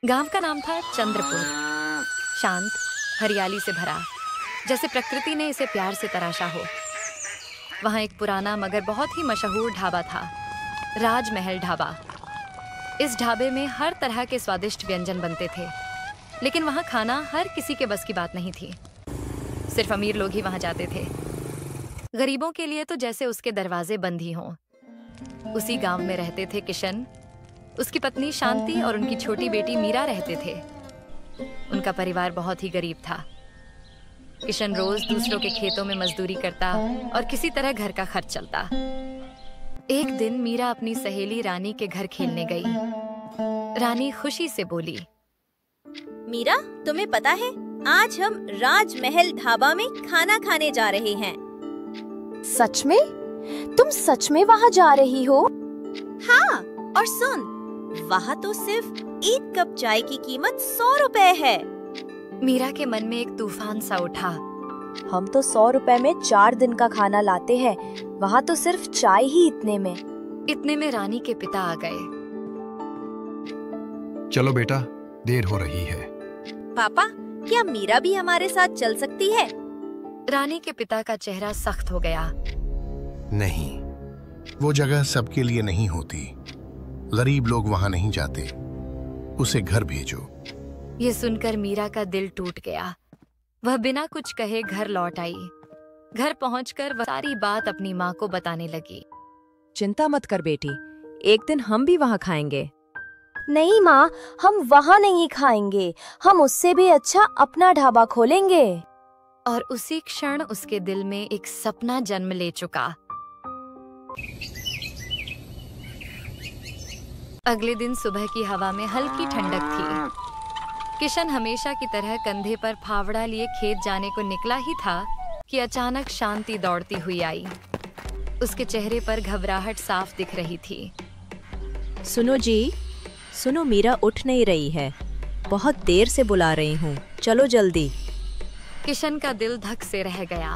गांव का नाम था चंद्रपुर। शांत, हरियाली से भरा, जैसे प्रकृति ने इसे प्यार से तराशा हो। वहां एक पुराना मगर बहुत ही मशहूर ढाबा था, राजमहल ढाबा। इस ढाबे में हर तरह के स्वादिष्ट व्यंजन बनते थे, लेकिन वहां खाना हर किसी के बस की बात नहीं थी। सिर्फ अमीर लोग ही वहां जाते थे। गरीबों के लिए तो जैसे उसके दरवाजे बंद ही हों। उसी गांव में रहते थे किशन, उसकी पत्नी शांति और उनकी छोटी बेटी मीरा रहते थे। उनका परिवार बहुत ही गरीब था। किशन रोज दूसरों के खेतों में मजदूरी करता और किसी तरह घर का खर्च चलता। एक दिन मीरा अपनी सहेली रानी के घर खेलने गई। रानी खुशी से बोली, मीरा, तुम्हें पता है आज हम राजमहल ढाबा में खाना खाने जा रहे हैं। सच में? तुम सच में वहाँ जा रही हो? हाँ, और सुन, वहाँ तो सिर्फ एक कप चाय की कीमत 100 रुपए है। मीरा के मन में एक तूफान सा उठा। हम तो 100 रुपए में 4 दिन का खाना लाते हैं, वहाँ तो सिर्फ चाय ही इतने में रानी के पिता आ गए। चलो बेटा, देर हो रही है। पापा, क्या मीरा भी हमारे साथ चल सकती है? रानी के पिता का चेहरा सख्त हो गया। नहीं, वो जगह सबके लिए नहीं होती। गरीब लोग वहाँ नहीं जाते। उसे घर भेजो। ये सुनकर मीरा का दिल टूट गया। वह बिना कुछ कहे घर लौट आई। घर पहुंचकर वह सारी बात अपनी माँ को बताने लगी। चिंता मत कर बेटी, एक दिन हम भी वहाँ खाएंगे। नहीं माँ, हम वहाँ नहीं खाएंगे, हम उससे भी अच्छा अपना ढाबा खोलेंगे। और उसी क्षण उसके दिल में एक सपना जन्म ले चुका। अगले दिन सुबह की हवा में हल्की ठंडक थी। किशन हमेशा की तरह कंधे पर फावड़ा लिए खेत जाने को निकला ही था कि अचानक शांति दौड़ती हुई आई। उसके चेहरे पर घबराहट साफ दिख रही थी। सुनो जी, सुनो, मीरा उठ नहीं रही है, बहुत देर से बुला रही हूँ, चलो जल्दी। किशन का दिल धक से रह गया।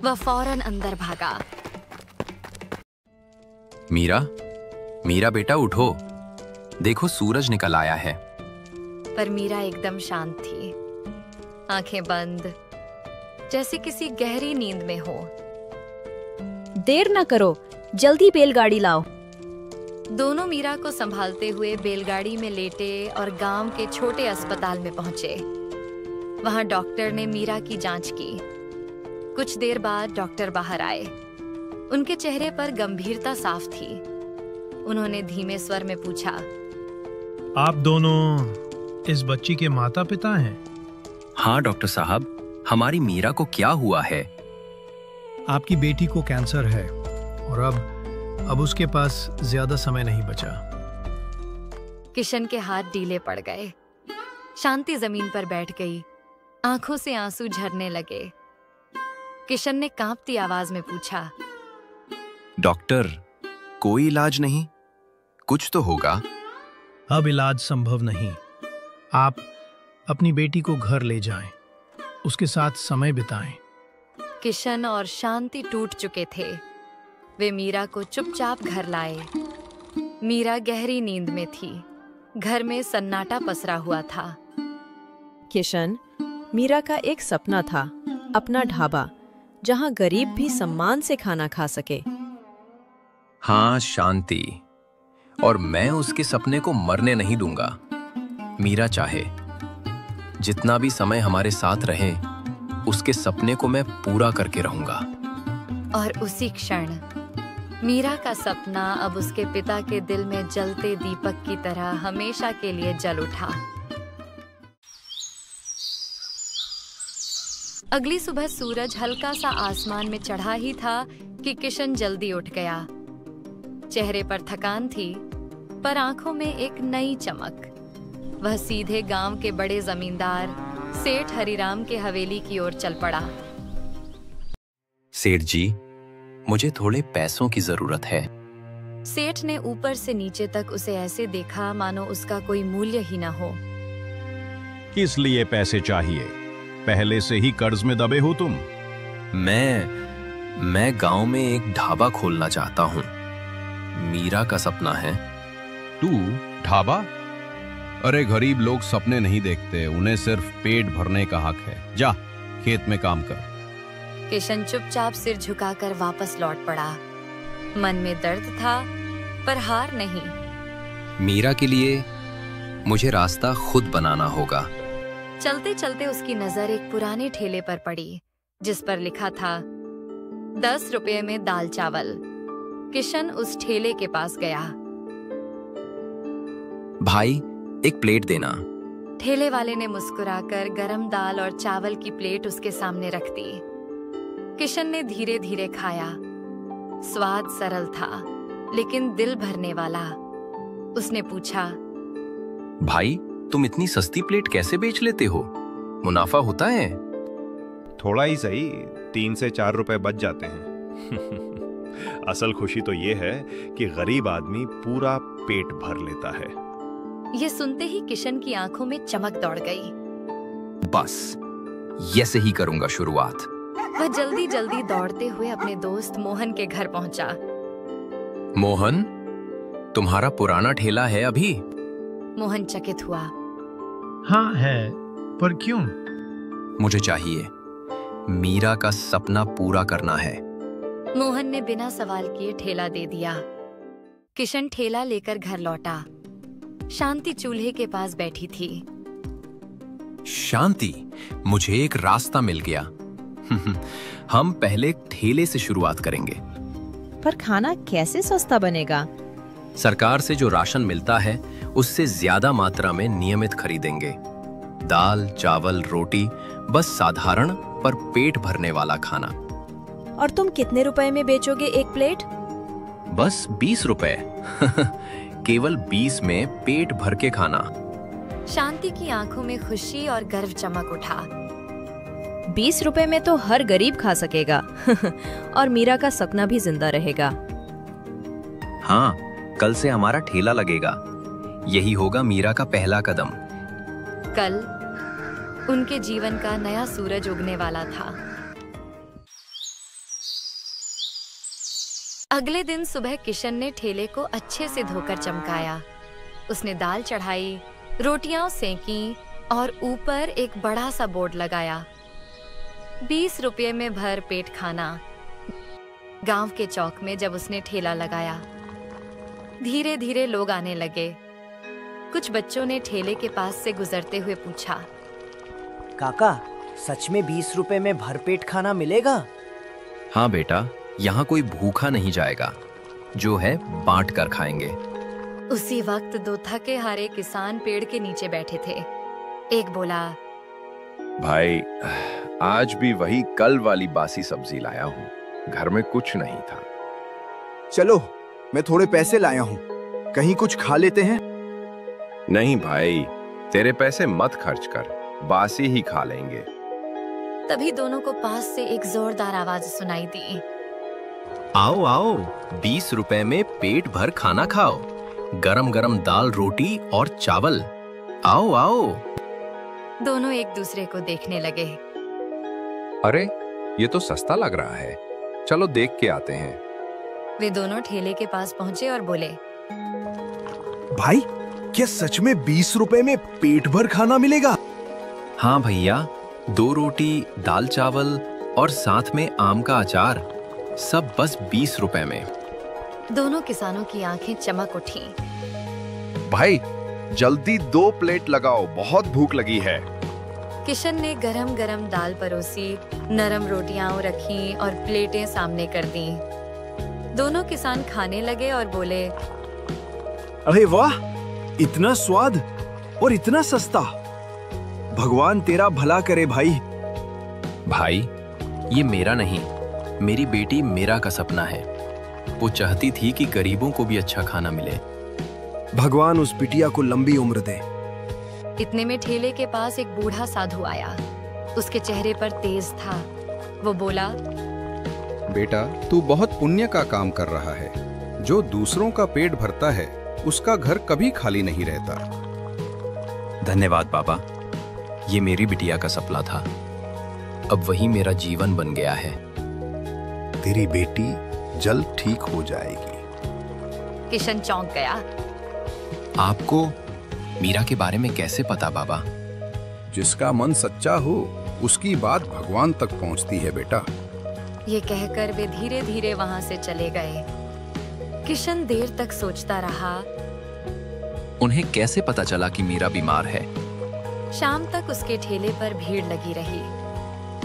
वह फौरन अंदर भागा। मीरा, मीरा बेटा उठो, देखो सूरज निकल आया है। पर मीरा एकदम शांत थी, आंखें बंद, जैसे किसी गहरी नींद में हो। देर न करो, जल्दी बैलगाड़ी लाओ। दोनों मीरा को संभालते हुए बैलगाड़ी में लेटे और गांव के छोटे अस्पताल में पहुंचे। वहां डॉक्टर ने मीरा की जांच की। कुछ देर बाद डॉक्टर बाहर आए। उनके चेहरे पर गंभीरता साफ थी। उन्होंने धीमे स्वर में पूछा, आप दोनों इस बच्ची के माता पिता हैं? हाँ डॉक्टर साहब, हमारी मीरा को क्या हुआ है? आपकी बेटी को कैंसर है और अब उसके पास ज्यादा समय नहीं बचा। किशन के हाथ ढीले पड़ गए। शांति जमीन पर बैठ गई, आंखों से आंसू झरने लगे। किशन ने कांपती आवाज में पूछा, डॉक्टर, कोई इलाज नहीं? कुछ तो होगा। अब इलाज संभव नहीं। आप अपनी बेटी को घर ले जाएं, उसके साथ समय बिताएं। किशन और शांति टूट चुके थे। वे मीरा को चुपचाप घर लाए। मीरा गहरी नींद में थी। घर में सन्नाटा पसरा हुआ था। किशन, मीरा का एक सपना था, अपना ढाबा, जहाँ गरीब भी सम्मान से खाना खा सके। हाँ शांति, और मैं उसके सपने को मरने नहीं दूंगा। मीरा चाहे जितना भी समय हमारे साथ रहे, उसके सपने को मैं पूरा करके रहूंगा। और उसी क्षण मीरा का सपना अब उसके पिता के दिल में जलते दीपक की तरह हमेशा के लिए जल उठा। अगली सुबह सूरज हल्का सा आसमान में चढ़ा ही था कि किशन जल्दी उठ गया। चेहरे पर थकान थी, पर आंखों में एक नई चमक। वह सीधे गांव के बड़े जमींदार सेठ हरिराम के हवेली की ओर चल पड़ा। सेठ जी, मुझे थोड़े पैसों की जरूरत है। सेठ ने ऊपर से नीचे तक उसे ऐसे देखा मानो उसका कोई मूल्य ही न हो। किस लिए पैसे चाहिए? पहले से ही कर्ज में दबे हो तुम। मैं गांव में एक ढाबा खोलना चाहता हूँ। मीरा का सपना है। तू ढाबा? अरे गरीब लोग सपने नहीं देखते, उन्हें सिर्फ पेट भरने का हक है। जा खेत में काम कर। किशन चुपचाप सिर झुकाकर वापस लौट पड़ा। मन में दर्द था पर हार नहीं। मीरा के लिए मुझे रास्ता खुद बनाना होगा। चलते चलते उसकी नजर एक पुराने ठेले पर पड़ी जिस पर लिखा था 10 रुपये में दाल चावल। किशन उस ठेले के पास गया। भाई एक प्लेट देना। ठेले वाले ने मुस्कुराकर गरम दाल और चावल की प्लेट उसके सामने रख दी। किशन ने धीरे धीरे खाया। स्वाद सरल था लेकिन दिल भरने वाला। उसने पूछा, भाई तुम इतनी सस्ती प्लेट कैसे बेच लेते हो? मुनाफा होता है? थोड़ा ही सही, 3 से 4 रुपए बच जाते हैं। असल खुशी तो ये है कि गरीब आदमी पूरा पेट भर लेता है। ये सुनते ही किशन की आंखों में चमक दौड़ गई। बस ये से ही करूंगा शुरुआत। वह जल्दी जल्दी दौड़ते हुए अपने दोस्त मोहन के घर पहुंचा। मोहन, तुम्हारा पुराना ठेला है अभी? मोहन चकित हुआ। हाँ है, पर क्यों? मुझे चाहिए। मीरा का सपना पूरा करना है। मोहन ने बिना सवाल किए ठेला दे दिया। किशन ठेला लेकर घर लौटा। शांति चूल्हे के पास बैठी थी। शांति, मुझे एक रास्ता मिल गया। हम पहले ठेले से शुरुआत करेंगे। पर खाना कैसे सस्ता बनेगा? सरकार से जो राशन मिलता है उससे ज्यादा मात्रा में नियमित खरीदेंगे। दाल, चावल, रोटी, बस साधारण पर पेट भरने वाला खाना। और तुम कितने रुपए में बेचोगे एक प्लेट? बस 20 रुपए। केवल 20 में पेट भर के खाना। शांति की आंखों में खुशी और गर्व चमक उठा। 20 रुपए में तो हर गरीब खा सकेगा। और मीरा का सपना भी जिंदा रहेगा। हाँ, कल से हमारा ठेला लगेगा। यही होगा मीरा का पहला कदम। कल उनके जीवन का नया सूरज उगने वाला था। अगले दिन सुबह किशन ने ठेले को अच्छे से धोकर चमकाया। उसने दाल चढ़ाई, रोटियां सेंकी और ऊपर एक बड़ा सा बोर्ड लगाया, 20 रुपये में भर पेट खाना। गांव के चौक में जब उसने ठेला लगाया, धीरे धीरे लोग आने लगे। कुछ बच्चों ने ठेले के पास से गुजरते हुए पूछा, काका, सच में 20 रुपए में भरपेट खाना मिलेगा? हाँ बेटा, यहाँ कोई भूखा नहीं जाएगा। जो है बांट कर खाएंगे। उसी वक्त 2 थके हारे किसान पेड़ के नीचे बैठे थे। एक बोला, भाई आज भी वही कल वाली बासी सब्जी लाया हूँ, घर में कुछ नहीं था। चलो मैं थोड़े पैसे लाया हूँ, कहीं कुछ खा लेते हैं। नहीं भाई, तेरे पैसे मत खर्च कर, बासी ही खा लेंगे। तभी दोनों को पास से एक जोरदार आवाज सुनाई दी, आओ आओ, 20 रुपए में पेट भर खाना खाओ। गरम गरम दाल, रोटी और चावल। आओ आओ। दोनों एक दूसरे को देखने लगे। अरे ये तो सस्ता लग रहा है, चलो देख के आते हैं। वे दोनों ठेले के पास पहुंचे और बोले, भाई क्या सच में 20 रुपए में पेट भर खाना मिलेगा? हाँ भैया, 2 रोटी, दाल चावल और साथ में आम का अचार, सब बस 20 रुपए में। दोनों किसानों की आंखें चमक उठी। भाई जल्दी 2 प्लेट लगाओ, बहुत भूख लगी है। किशन ने गरम गरम दाल परोसी, नरम रोटियां रखी और प्लेटें सामने कर दी। दोनों किसान खाने लगे और बोले, अरे वाह, इतना स्वाद और इतना सस्ता। भगवान तेरा भला करे भाई। भाई, ये मेरा नहीं, मेरी बेटी मीरा का सपना है। वो चाहती थी कि गरीबों को भी अच्छा खाना मिले। भगवान उस बिटिया को लंबी उम्र दे। इतने में ठेले के पास एक बूढ़ा साधु आया। उसके चेहरे पर तेज था। वो बोला, बेटा, तू बहुत पुण्य का काम कर रहा है। जो दूसरों का पेट भरता है उसका घर कभी खाली नहीं रहता। धन्यवाद बाबा, ये मेरी बिटिया का सपना था, अब वही मेरा जीवन बन गया है। तेरी बेटी जल्द ठीक हो जाएगी। किशन चौंक गया। आपको मीरा के बारे में कैसे पता बाबा? जिसका मन सच्चा हो उसकी बात भगवान तक पहुंचती है बेटा। ये कहकर वे धीरे धीरे वहां से चले गए। किशन देर तक सोचता रहा। उन्हें कैसे पता चला कि मीरा बीमार है? शाम तक उसके ठेले पर भीड़ लगी रही।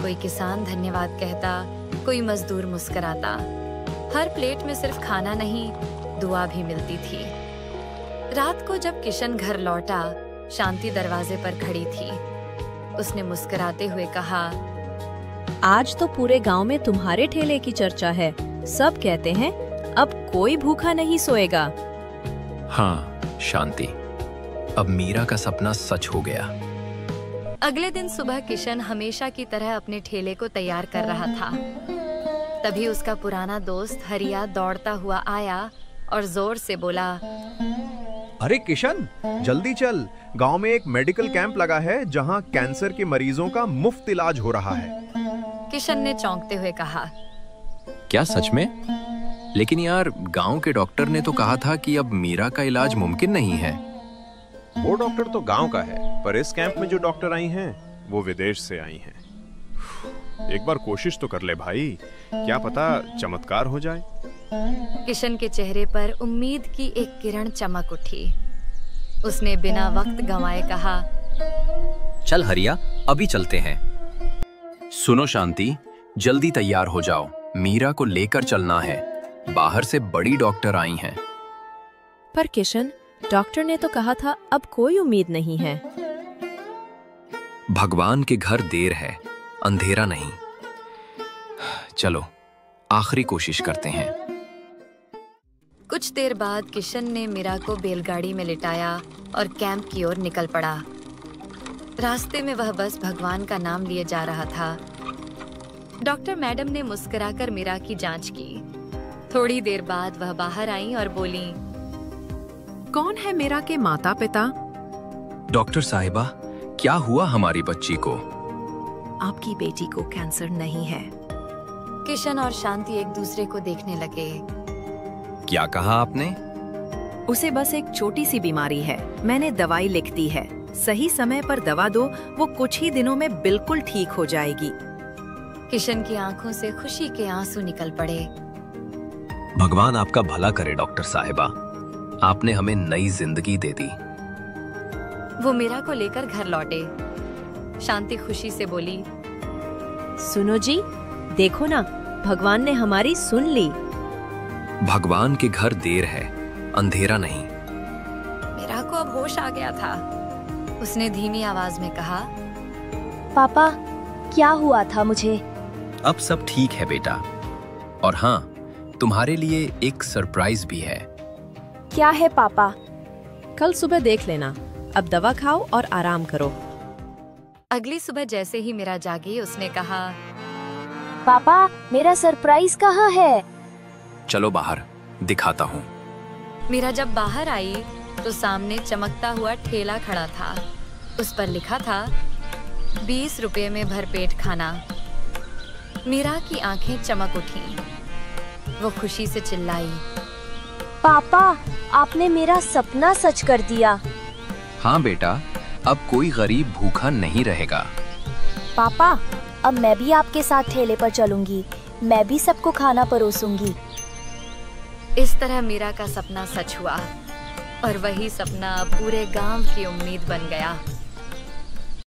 कोई किसान धन्यवाद कहता, कोई मजदूर मुस्कुराता। हर प्लेट में सिर्फ खाना नहीं, दुआ भी मिलती थी। रात को जब किशन घर लौटा, शांति दरवाजे पर खड़ी थी। उसने मुस्कुराते हुए कहा, आज तो पूरे गांव में तुम्हारे ठेले की चर्चा है। सब कहते हैं अब कोई भूखा नहीं सोएगा। हाँ शांति, अब मीरा का सपना सच हो गया। अगले दिन सुबह किशन हमेशा की तरह अपने ठेले को तैयार कर रहा था। तभी उसका पुराना दोस्त हरिया दौड़ता हुआ आया और जोर से बोला, अरे किशन, जल्दी चल, गांव में एक मेडिकल कैंप लगा है जहां कैंसर के मरीजों का मुफ्त इलाज हो रहा है। किशन ने चौंकते हुए कहा, क्या सच में? लेकिन यार, गांव के डॉक्टर ने तो कहा था कि अब मीरा का इलाज मुमकिन नहीं है। वो डॉक्टर तो गांव का है, पर इस कैंप में जो डॉक्टर आई हैं, वो विदेश से आई हैं। एक बार कोशिश तो कर ले भाई, क्या पता चमत्कार हो जाए। किशन के चेहरे पर उम्मीद की एक किरण चमक उठी। उसने बिना वक्त गंवाए कहा, चल हरिया, अभी चलते हैं। सुनो शांति, जल्दी तैयार हो जाओ, मीरा को लेकर चलना है। बाहर से बड़ी डॉक्टर आई हैं। पर किशन, डॉक्टर ने तो कहा था अब कोई उम्मीद नहीं है। भगवान के घर देर है, अंधेरा नहीं। चलो आखिरी कोशिश करते हैं। कुछ देर बाद किशन ने मीरा को बैलगाड़ी में लिटाया और कैंप की ओर निकल पड़ा। रास्ते में वह बस भगवान का नाम लिए जा रहा था। डॉक्टर मैडम ने मुस्कुराकर मीरा की जांच की। थोड़ी देर बाद वह बाहर आई और बोली, कौन है मीरा के माता पिता? डॉक्टर साहिबा, क्या हुआ हमारी बच्ची को? आपकी बेटी को कैंसर नहीं है। किशन और शांति एक दूसरे को देखने लगे। क्या कहा आपने? उसे बस एक छोटी सी बीमारी है। मैंने दवाई लिख दी है। सही समय पर दवा दो, वो कुछ ही दिनों में बिल्कुल ठीक हो जाएगी। किशन की आंखों से खुशी के आंसू निकल पड़े। भगवान आपका भला करे डॉक्टर साहिबा, आपने हमें नई जिंदगी दे दी। वो मीरा को लेकर घर लौटे। शांति खुशी से बोली, सुनो जी, देखो ना, भगवान ने हमारी सुन ली। भगवान के घर देर है, अंधेरा नहीं। मीरा को अब होश आ गया था। उसने धीमी आवाज में कहा, पापा, क्या हुआ था मुझे? अब सब ठीक है बेटा। और हाँ, तुम्हारे लिए एक सरप्राइज भी है। क्या है पापा? कल सुबह देख लेना। अब दवा खाओ और आराम करो। अगली सुबह जैसे ही मीरा जागी, उसने कहा, पापा, मेरा सरप्राइज कहाँ है? चलो बाहर दिखाता हूँ। मीरा जब बाहर आई तो सामने चमकता हुआ ठेला खड़ा था। उस पर लिखा था, 20 रुपए में भरपेट खाना। मीरा की आंखें चमक उठी। वो खुशी से चिल्लाई, पापा, आपने मेरा सपना सच कर दिया। हाँ बेटा, अब कोई गरीब भूखा नहीं रहेगा। पापा, अब मैं भी आपके साथ ठेले पर चलूंगी। मैं भी सबको खाना परोसूंगी। इस तरह मीरा का सपना सच हुआ और वही सपना पूरे गांव की उम्मीद बन गया।